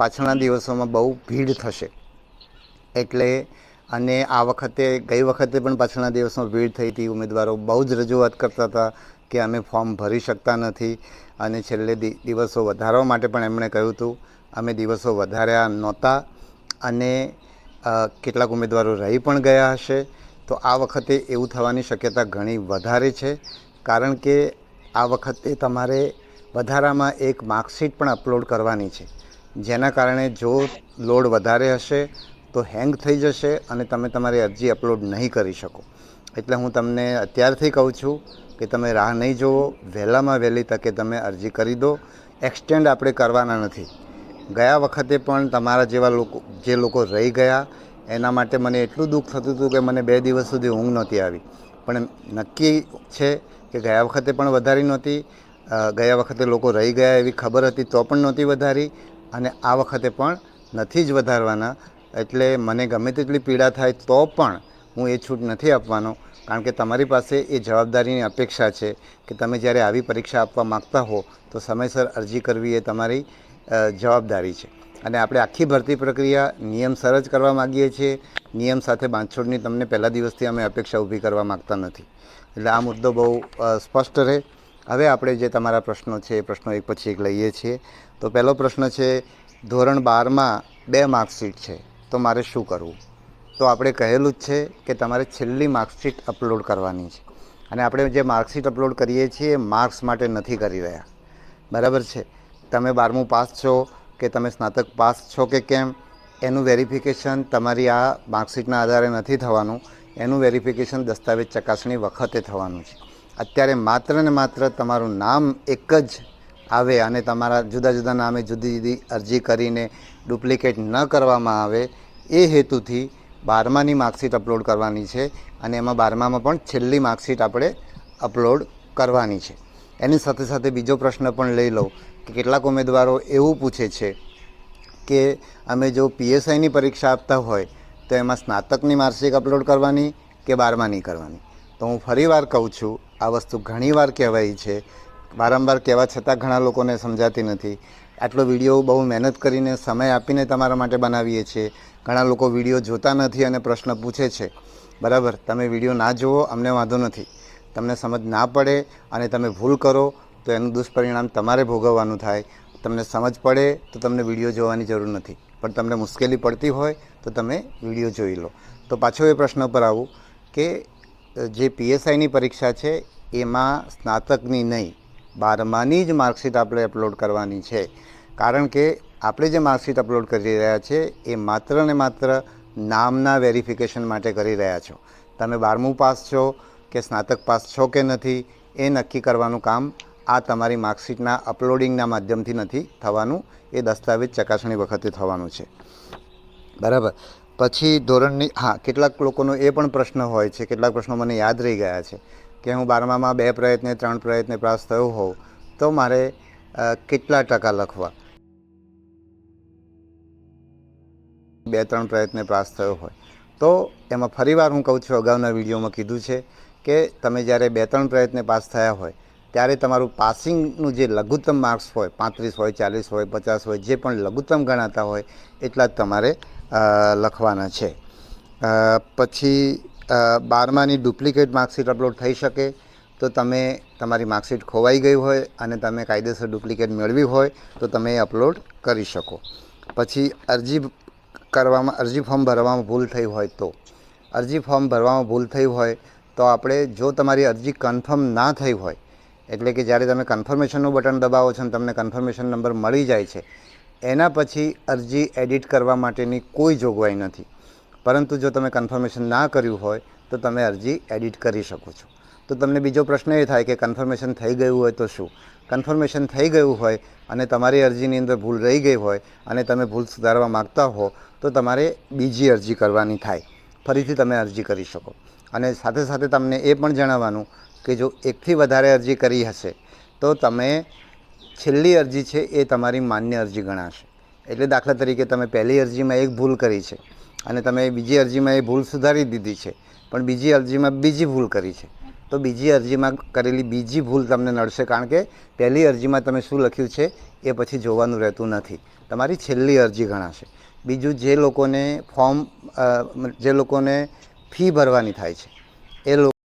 પાછળના દિવસોમાં બહુ ભીડ થશે એટલે અને આ વખતે ગઈ વખતે પણ પાછળના દિવસમાં ભીડ થઈ હતી. ઉમેદવારો બહુ જ રજૂઆત કરતા હતા કે અમે ફોર્મ ભરી શકતા નથી અને છેલ્લે દિવસો વધારવા માટે પણ એમણે કહ્યું હતું. અમે દિવસો વધાર્યા નહોતા અને કેટલાક ઉમેદવારો રહી પણ ગયા હશે. તો આ વખતે એવું થવાની શક્યતા ઘણી વધારે છે, કારણ કે આ વખતે તમારે વધારામાં એક માર્કશીટ પણ અપલોડ કરવાની છે, જેના કારણે જો લોડ વધારે હશે તો હેંગ થઈ જશે અને તમે તમારી અરજી અપલોડ નહીં કરી શકો. એટલે હું તમને અત્યારથી કહું છું કે તમે રાહ નહીં જુઓ, વહેલામાં વહેલી તકે તમે અરજી કરી દો. એક્સટેન્ડ આપણે કરવાના નથી. ગયા વખતે પણ તમારા જેવા જે લોકો રહી ગયા એના માટે મને એટલું દુઃખ થતું હતું કે મને 2 દિવસ સુધી ઊંઘ નહોતી આવી. પણ નક્કી છે કે ગયા વખતે પણ વધારી નહોતી, ગયા વખતે લોકો રહી ગયા એવી ખબર હતી તો પણ નહોતી વધારી અને આ વખતે પણ નથી જ વધારવાના. એટલે મને ગમે તેટલી પીડા થાય તો પણ હું એ છૂટ નથી આપવાનો, કારણ કે તમારી પાસે એ જવાબદારીની અપેક્ષા છે કે તમે જ્યારે આવી પરીક્ષા આપવા માગતા હો તો સમયસર અરજી કરવી એ તમારી જવાબદારી છે. અને આપણે આખી ભરતી પ્રક્રિયા નિયમસર જ કરવા માગીએ છીએ. નિયમ સાથે બાંધછોડની તમને પહેલા દિવસથી અમે અપેક્ષા ઊભી કરવા માગતા નથી. એટલે આ મુદ્દો બહુ સ્પષ્ટ રહે. હવે આપણે જે તમારા પ્રશ્નો છે એ પ્રશ્નો એક પછી એક લઈએ છીએ. તો પહેલો પ્રશ્ન છે, ધોરણ 12માં 2 માર્કશીટ છે તો મારે શું કરવું? તો આપણે કહેલું જ છે કે તમારે છેલ્લી માર્કશીટ અપલોડ કરવાની છે. અને આપણે જે માર્કશીટ અપલોડ કરીએ છીએ એ માર્ક્સ માટે નથી કરી રહ્યા, બરાબર છે? તમે 12મું પાસ છો કે તમે સ્નાતક પાસ છો કે કેમ, એનું વેરિફિકેશન તમારી આ માર્કશીટના આધારે નથી થવાનું. એનું વેરિફિકેશન દસ્તાવેજ ચકાસણી વખતે થવાનું છે. અત્યારે માત્ર ને માત્ર તમારું નામ એક જ આવે અને તમારા જુદા જુદા નામે જુદી જુદી અરજી કરીને ડુપ્લિકેટ ન કરવામાં આવે એ હેતુથી 12માની માર્કશીટ અપલોડ કરવાની છે. અને એમાં 12મામાં પણ છેલ્લી માર્કશીટ આપણે અપલોડ કરવાની છે. એની સાથે સાથે બીજો પ્રશ્ન પણ લઈ લઉં કે કેટલાક ઉમેદવારો એવું પૂછે છે કે અમે જો PSIની પરીક્ષા આપતા હોય તો એમાં સ્નાતકની માર્કશીટ અપલોડ કરવાની કે 12માની કરવાની? તો હું ફરીવાર કહું છું, આ વસ્તુ ઘણીવાર કહેવાય છે, વારંવાર કહેવા છતાં ઘણા લોકોને સમજાતી નથી. આટલો વિડીયો બહુ મહેનત કરીને સમય આપીને તમારા માટે બનાવીએ છીએ. ઘણા લોકો વિડીયો જોતા નથી અને પ્રશ્ન પૂછે છે, બરાબર? તમે વિડીયો ના જુઓ અમને વાંધો નથી, તમને સમજ ના પડે અને તમે ભૂલ કરો તો એનું દુષ્પરિણામ તમારે ભોગવવાનું થાય. તમને સમજ પડે તો તમને વિડીયો જોવાની જરૂર નથી, પણ તમને મુશ્કેલી પડતી હોય તો તમે વિડીયો જોઈ લો. તો પાછો એ પ્રશ્ન પર આવું કે જે PSIની પરીક્ષા છે એમાં સ્નાતકની નહીં, 12માની જ માર્કશીટ આપણે અપલોડ કરવાની છે. કારણ કે આપણે જે માર્કશીટ અપલોડ કરી રહ્યા છીએ એ માત્ર ને માત્ર નામના વેરિફિકેશન માટે કરી રહ્યા છો. તમે 12મું પાસ છો કે સ્નાતક પાસ છો કે નથી એ નક્કી કરવાનું કામ આ તમારી માર્કશીટના અપલોડિંગના માધ્યમથી નથી થવાનું, એ દસ્તાવેજ ચકાસણી વખતે થવાનું છે, બરાબર? પછી ધોરણની કેટલાક લોકોનો એ પણ પ્રશ્ન હોય છે, કેટલાક પ્રશ્નો મને યાદ રહી ગયા છે કે હું 12મામાં 2 પ્રયત્ને 3 પ્રયત્ને પાસ થયો હોઉં તો મારે કેટલા ટકા લખવા? 2-3 પ્રયત્ને પાસ થયો હોય તો એમાં ફરીવાર હું કહું છું, અગાઉના વિડીયોમાં કીધું છે કે તમે જ્યારે 2-3 પ્રયત્ને પાસ થયા હોય ત્યારે તમારું પાસિંગનું જે લઘુત્તમ માર્ક્સ હોય, 35 હોય, 40 હોય, 50 હોય, જે પણ લઘુત્તમ ગણાતા હોય એટલા જ તમારે લખવાના છે. પછી 12માની ડુપ્લિકેટ માર્કશીટ અપલોડ થઈ શકે તો તમે તમારી માર્કશીટ ખોવાઈ ગઈ હોય અને તમે કાયદેસર ડુપ્લિકેટ મેળવી હોય તો તમે એ અપલોડ કરી શકો. પછી અરજી ફોર્મ ભરવામાં ભૂલ થઈ હોય તો અરજી ફોર્મ ભરવામાં ભૂલ થઈ હોય તો આપણે જો તમારી અરજી કન્ફર્મ ના થઈ હોય, એટલે કે જ્યારે તમે કન્ફર્મેશનનું બટન દબાવો છો અને તમને કન્ફર્મેશન નંબર મળી જાય છે એના પછી અરજી એડિટ કરવા માટેની કોઈ જોગવાઈ નથી. પરંતુ જો તમે કન્ફર્મેશન ના કર્યું હોય તો તમે અરજી એડિટ કરી શકો છો. તો તમને બીજો પ્રશ્ન એ થાય કે કન્ફર્મેશન થઈ ગયું હોય તો શું? કન્ફર્મેશન થઈ ગયું હોય અને તમારી અરજીની અંદર ભૂલ રહી ગઈ હોય અને તમે ભૂલ સુધારવા માગતા હો તો તમારે બીજી અરજી કરવાની થાય, ફરીથી તમે અરજી કરી શકો. અને સાથે સાથે તમને એ પણ જણાવવાનું કે જો એકથી વધારે અરજી કરી હશે તો તમે છેલ્લી અરજી છે એ તમારી માન્ય અરજી ગણાશે. એટલે દાખલા તરીકે તમે પહેલી અરજીમાં એક ભૂલ કરી છે અને તમે બીજી અરજીમાં એ ભૂલ સુધારી દીધી છે, પણ બીજી અરજીમાં બીજી ભૂલ કરી છે, તો બીજી અરજીમાં કરેલી બીજી ભૂલ તમને નડશે, કારણ કે પહેલી અરજીમાં તમે શું લખ્યું છે એ પછી જોવાનું રહેતું નથી, તમારી છેલ્લી અરજી ગણાશે. બીજું, જે લોકોને ફોર્મ જે લોકોને ફી ભરવાની થાય છે એ લોકો